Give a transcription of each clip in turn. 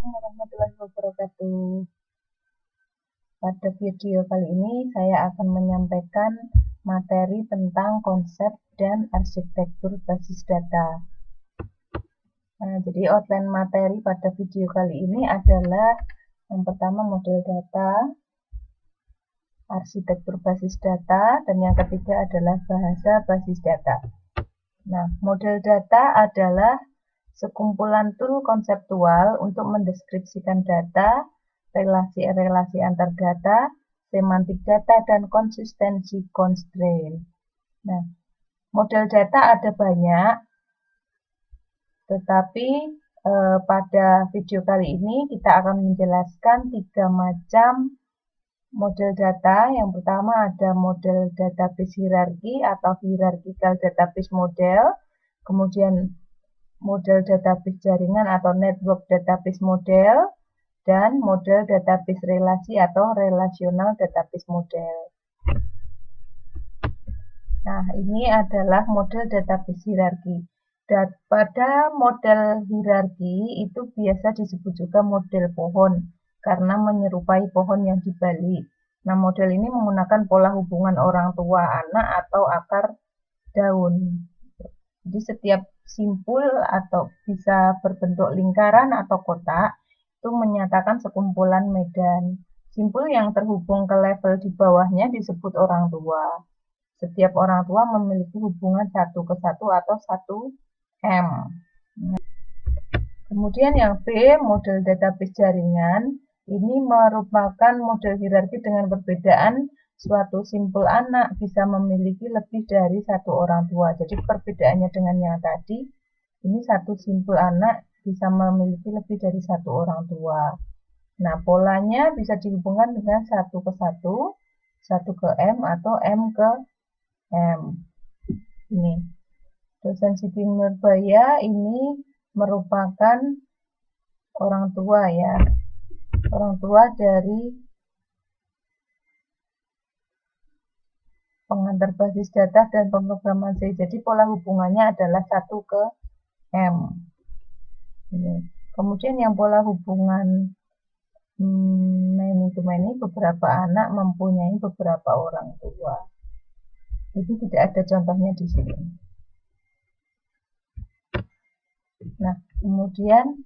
Assalamualaikum warahmatullahi wabarakatuh. Pada video kali ini saya akan menyampaikan materi tentang konsep dan arsitektur basis data. Nah, jadi outline materi pada video kali ini adalah yang pertama model data, arsitektur basis data, dan yang ketiga adalah bahasa basis data. Nah, model data adalah sekumpulan tool konseptual untuk mendeskripsikan data, relasi-relasi antar data, semantik data, dan konsistensi constraint. Nah, model data ada banyak, tetapi pada video kali ini kita akan menjelaskan 3 macam model data. Yang pertama ada model database hierarki atau hierarchical database model, kemudian model database jaringan atau network database model, dan model database relasi atau relational database model. Nah, ini adalah model database hierarki. Dan pada model hierarki itu biasa disebut juga model pohon, karena menyerupai pohon yang dibalik. Nah, model ini menggunakan pola hubungan orang tua anak atau akar daun. Jadi setiap simpul atau bisa berbentuk lingkaran atau kotak itu menyatakan sekumpulan medan. Simpul yang terhubung ke level di bawahnya disebut orang tua. Setiap orang tua memiliki hubungan 1 ke 1 atau 1M. Kemudian yang B, model database jaringan. Ini merupakan model hierarki dengan perbedaan suatu simpul anak bisa memiliki lebih dari 1 orang tua. Jadi perbedaannya dengan yang tadi, ini satu simpul anak bisa memiliki lebih dari 1 orang tua. Nah, polanya bisa dihubungkan dengan 1 ke 1, 1 ke M, atau M ke M. Ini. Dosen Siti Nurbaya ini merupakan orang tua ya. Orang tua dari pengantar basis data dan pemrograman C. Jadi pola hubungannya adalah 1 ke M. Ini. Kemudian yang pola hubungan many to many, beberapa anak mempunyai beberapa orang tua. Jadi tidak ada contohnya di sini. Nah, kemudian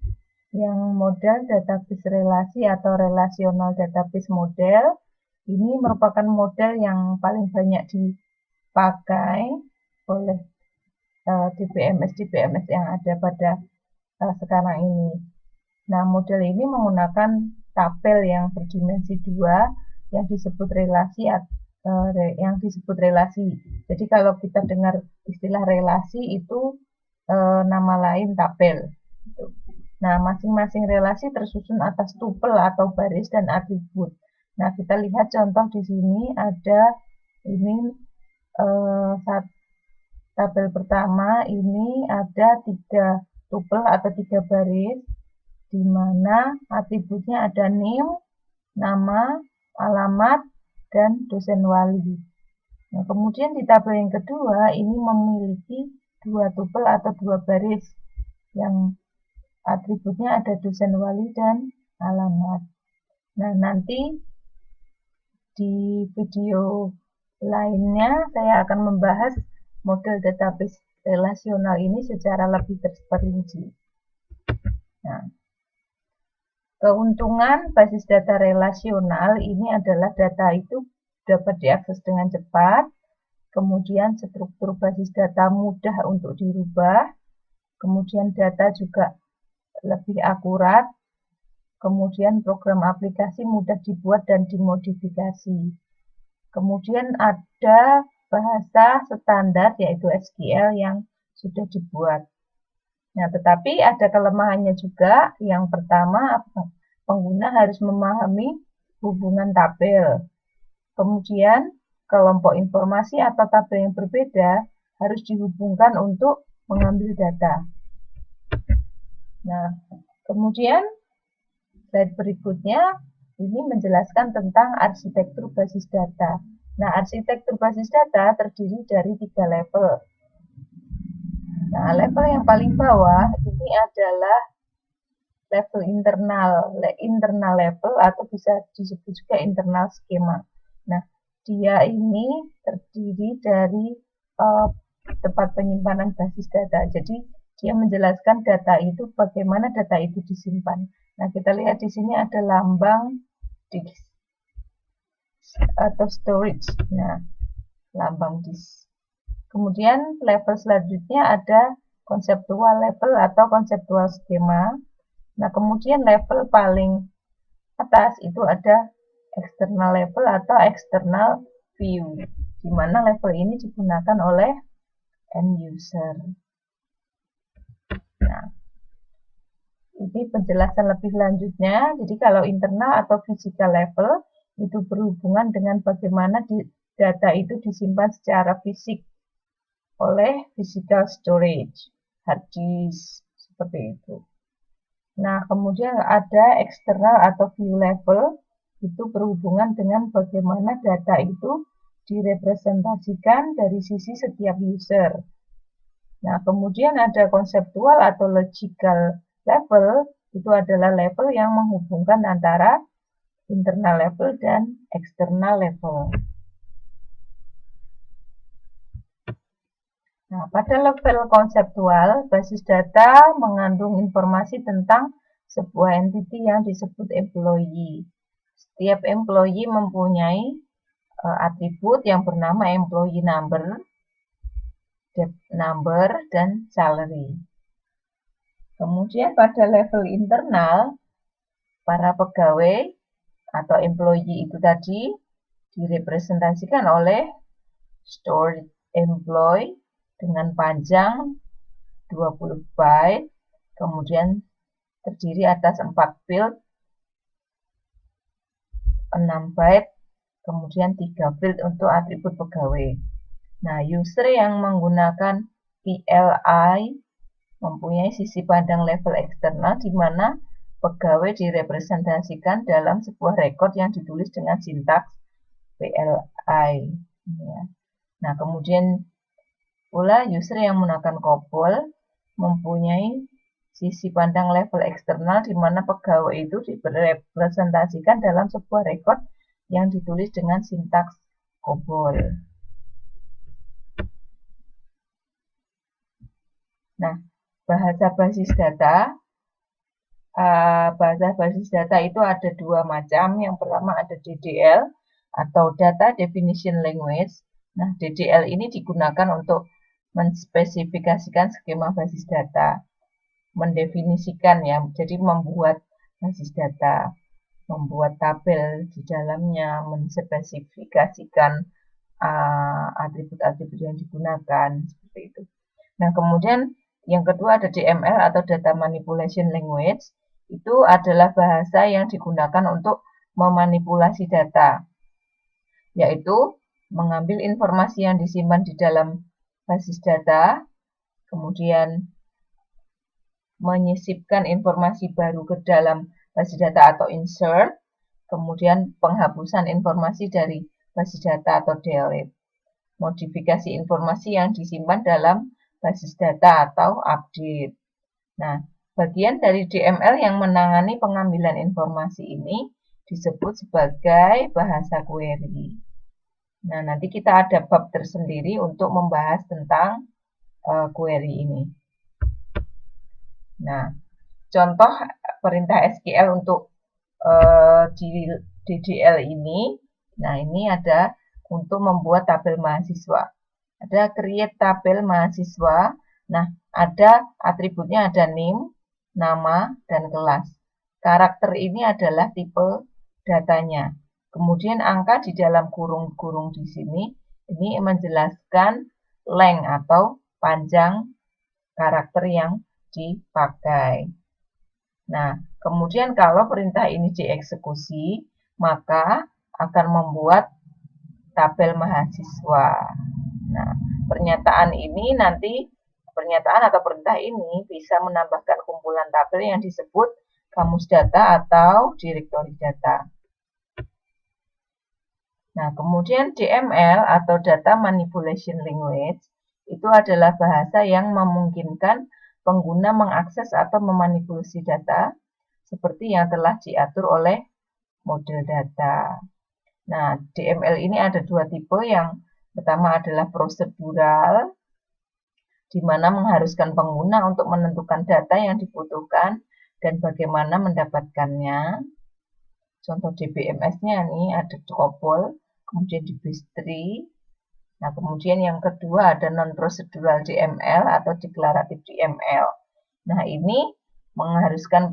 yang model database relasi atau relational database model, ini merupakan model yang paling banyak dipakai oleh DBMS yang ada pada sekarang ini. Nah, model ini menggunakan tabel yang berdimensi 2 yang disebut relasi. Jadi kalau kita dengar istilah relasi itu nama lain tabel. Nah, masing-masing relasi tersusun atas tupel atau baris dan atribut. Nah, kita lihat contoh di sini ada ini tabel pertama ini ada 3 tupel atau 3 baris, di mana atributnya ada name, nama, alamat, dan dosen wali. Nah, kemudian di tabel yang kedua ini memiliki 2 tupel atau 2 baris yang atributnya ada dosen wali dan alamat. Nah, nanti di video lainnya saya akan membahas model database relasional ini secara lebih terperinci. Nah, keuntungan basis data relasional ini adalah data itu dapat diakses dengan cepat, kemudian struktur basis data mudah untuk dirubah, kemudian data juga lebih akurat, kemudian program aplikasi mudah dibuat dan dimodifikasi. Kemudian ada bahasa standar yaitu SQL yang sudah dibuat. Nah, tetapi ada kelemahannya juga. Yang pertama, pengguna harus memahami hubungan tabel. Kemudian, kelompok informasi atau tabel yang berbeda harus dihubungkan untuk mengambil data. Nah, kemudian slide berikutnya ini menjelaskan tentang arsitektur basis data. Nah, arsitektur basis data terdiri dari 3 level. Nah, level yang paling bawah ini adalah level internal level atau bisa disebut juga internal skema. Nah, dia ini terdiri dari tempat penyimpanan basis data. Jadi dia menjelaskan data itu, bagaimana data itu disimpan. Nah, kita lihat di sini ada lambang disk atau storage. Nah, lambang disk. Kemudian level selanjutnya ada konseptual level atau konseptual skema. Nah, kemudian level paling atas itu ada external level atau external view, di mana level ini digunakan oleh end user. Nah, ini penjelasan lebih lanjutnya. Jadi kalau internal atau physical level itu berhubungan dengan bagaimana data itu disimpan secara fisik oleh physical storage, hard disk, seperti itu. Nah, kemudian ada eksternal atau view level, itu berhubungan dengan bagaimana data itu direpresentasikan dari sisi setiap user. Nah, kemudian ada konseptual atau logical level, itu adalah level yang menghubungkan antara internal level dan external level. Nah, pada level konseptual, basis data mengandung informasi tentang sebuah entity yang disebut employee. Setiap employee mempunyai atribut yang bernama employee number, debt number, dan salary. Kemudian pada level internal, para pegawai atau employee itu tadi direpresentasikan oleh stored employee dengan panjang 20 byte, kemudian terdiri atas 4 field, 6 byte, kemudian 3 field untuk atribut pegawai. Nah, user yang menggunakan PLI mempunyai sisi pandang level eksternal di mana pegawai direpresentasikan dalam sebuah rekod yang ditulis dengan sintaks PLI. Ya. Nah, kemudian pula user yang menggunakan COBOL mempunyai sisi pandang level eksternal di mana pegawai itu direpresentasikan dalam sebuah rekod yang ditulis dengan sintaks COBOL. Nah, bahasa basis data itu ada dua macam. Yang pertama ada DDL atau Data Definition Language. Nah, DDL ini digunakan untuk menspesifikasikan skema basis data, mendefinisikan ya, jadi membuat basis data, membuat tabel di dalamnya, menspesifikasikan atribut-atribut yang digunakan, seperti itu. Nah, kemudian yang kedua ada DML atau Data Manipulation Language. Itu adalah bahasa yang digunakan untuk memanipulasi data, yaitu mengambil informasi yang disimpan di dalam basis data, kemudian menyisipkan informasi baru ke dalam basis data atau insert, kemudian penghapusan informasi dari basis data atau delete, modifikasi informasi yang disimpan dalam basis data atau update. Nah, bagian dari DML yang menangani pengambilan informasi ini disebut sebagai bahasa query. Nah, nanti kita ada bab tersendiri untuk membahas tentang query ini. Nah, contoh perintah SQL untuk di DDL ini, nah ini ada untuk membuat tabel mahasiswa. Ada create tabel mahasiswa. Nah, ada atributnya ada name, nama, dan kelas. Karakter ini adalah tipe datanya. Kemudian angka di dalam kurung-kurung di sini, ini menjelaskan length atau panjang karakter yang dipakai. Nah, kemudian kalau perintah ini dieksekusi, maka akan membuat tabel mahasiswa. Nah, pernyataan atau perintah ini bisa menambahkan kumpulan tabel yang disebut kamus data atau direktori data. Nah, kemudian DML atau Data Manipulation Language itu adalah bahasa yang memungkinkan pengguna mengakses atau memanipulasi data seperti yang telah diatur oleh model data. Nah, DML ini ada dua tipe. Yang pertama adalah prosedural, di mana mengharuskan pengguna untuk menentukan data yang dibutuhkan dan bagaimana mendapatkannya. Contoh DBMS-nya nih ada Topol, kemudian di Base-Tree. Nah, kemudian yang kedua ada non-procedural DML atau declarative DML. Nah, ini mengharuskan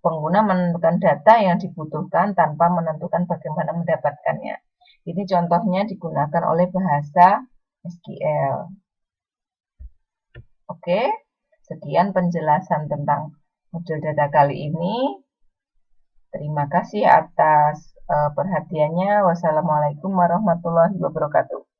pengguna menentukan data yang dibutuhkan tanpa menentukan bagaimana mendapatkannya. Ini contohnya digunakan oleh bahasa SQL. Oke, sekian penjelasan tentang model data kali ini. Terima kasih atas perhatiannya. Wassalamualaikum warahmatullahi wabarakatuh.